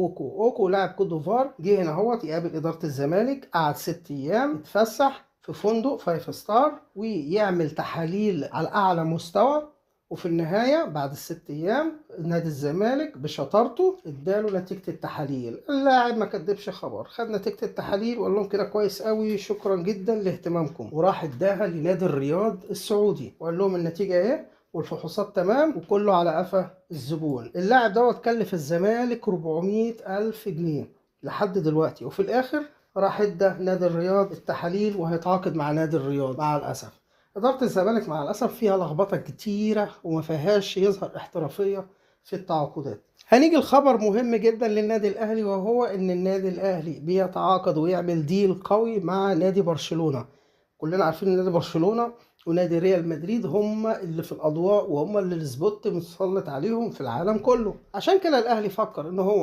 اوكو لاعب كوت ديفوار جه هنا اهوت يقابل اداره الزمالك، قعد 6 ايام يتفسح في فندق 5 ستار ويعمل تحاليل على اعلى مستوى، وفي النهاية بعد ال6 أيام نادي الزمالك بشطارته اداله نتيجة التحاليل. اللاعب ما كدبش خبر، خد نتيجة التحاليل وقال لهم كده كويس قوي، شكرا جدا لاهتمامكم، وراح اداها لنادي الرياض السعودي وقال لهم النتيجة ايه والفحوصات تمام وكله على قفا الزبون. اللاعب دوت كلف الزمالك 400 ألف جنيه لحد دلوقتي، وفي الآخر راح ادى نادي الرياض التحاليل وهيتعاقد مع نادي الرياض. مع الأسف إدارة الزمالك مع الأسف فيها لخبطة كتيرة وما فيهاش يظهر احترافية في التعاقدات. هنيجي الخبر مهم جدا للنادي الأهلي، وهو إن النادي الأهلي بيتعاقد ويعمل ديل قوي مع نادي برشلونة. كلنا عارفين ان نادي برشلونة ونادي ريال مدريد هم اللي في الأضواء وهم اللي السبوت متسلط عليهم في العالم كله. عشان كده الأهلي فكر إن هو